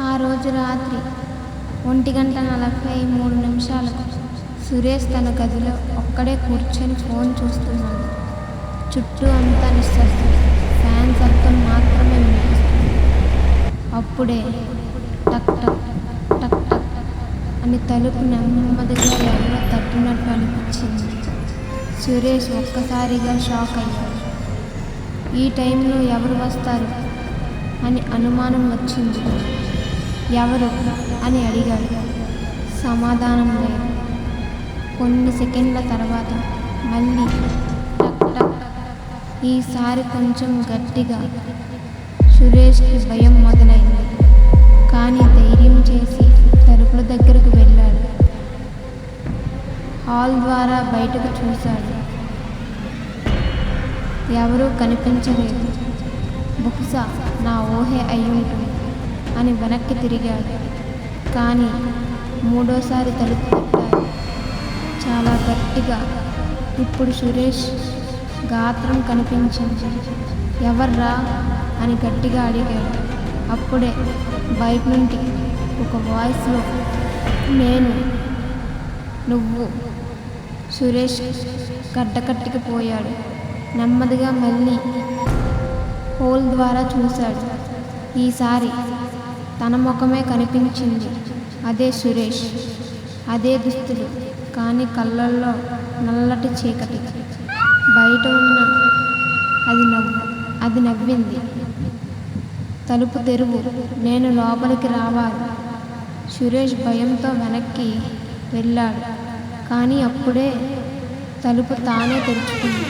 ఆ రోజు రాత్రి 1:43 సురేష్ తన గదిలో ఒక్కడే కూర్చొని ఫోన్ చూస్తున్నాడు. చుట్టూ అంతా నిశ్శబ్దం. ఫ్యాన్ శబ్దం మాత్రమే వినిపిస్తుంది. అప్పుడే టక్ టక్ టక్ టక్ అని తలుపు నెమ్మదిగా ఎవరో తట్టినట్టు అనిపించింది. సురేష్ ఒక్కసారిగా షాక్ అయ్యాడు. ఈ టైంలో ఎవరు వస్తారు అని అనుమానం వచ్చింది. ఎవరు అని అడిగాడు. సమాధానం లేదు. కొన్ని సెకండ్ల తర్వాత మళ్ళీ టక్ టక్. ఈసారి కొంచెం గట్టిగా. సురేష్కి భయం మొదలైంది. కానీ ధైర్యం చేసి తలుపుల దగ్గరకు వెళ్ళాడు. హాల్ ద్వారా బయటకు చూశాడు. ఎవరూ కనిపించలేదు. బహుశా నా ఊహే అయ్యుంటుంది అని వెనక్కి తిరిగాడు. కానీ మూడోసారి తలుపు తట్టారు. చాలా గట్టిగా. ఇప్పుడు సురేష్ గాత్రం కనిపించింది. ఎవర్రా అని గట్టిగా అడిగాడు. అప్పుడే బయట నుండి ఒక వాయిస్లో, నేను, నువ్వు. సురేష్ గడ్డకట్టికిపోయాడు. నెమ్మదిగా మళ్ళీ హోల్ ద్వారా చూశాడు. ఈసారి తన ముఖమే కనిపించింది. అదే సురేష్. అదే దుస్తులు. కానీ కళ్ళల్లో నల్లటి చీకటి. బయట ఉన్న అది నవ్వింది. తలుపు తెరువు, నేను లోపలికి రావాలి. సురేష్ భయంతో వెనక్కి వెళ్ళాడు. కానీ అప్పుడే తలుపు తానే తెరుచుకుంది.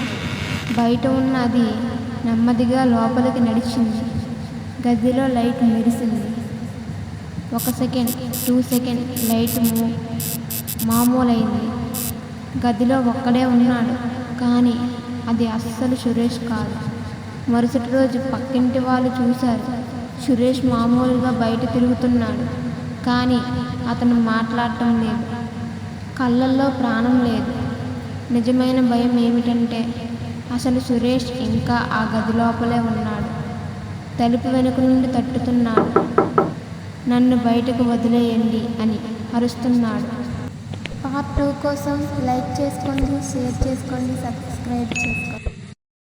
బయట ఉన్న అది నెమ్మదిగా లోపలికి నడిచింది. గదిలో లైట్ మెరిసింది. 1 సెకండ్, 2 సెకండ్ లైట్ మామూలైంది. గదిలో ఒక్కడే ఉన్నాడు. కానీ అది అస్సలు సురేష్ కాదు. మరుసటి రోజు పక్కింటి వాళ్ళు చూశారు. సురేష్ మామూలుగా బయట తిరుగుతున్నాడు. కానీ అతను మాట్లాడటం లేదు. కళ్ళల్లో ప్రాణం లేదు. నిజమైన భయం ఏమిటంటే అసలు సురేష్ ఇంకా ఆ గది లోపలే ఉన్నాడు. తలుపు వెనుక నుండి తట్టుతున్నాడు. నన్ను బయటకు వదిలేయండి అని అరుస్తున్నాడు. పార్ట్ 2 కోసం లైక్ చేసుకోండి, షేర్ చేసుకోండి, సబ్స్క్రైబ్ చేసుకోండి.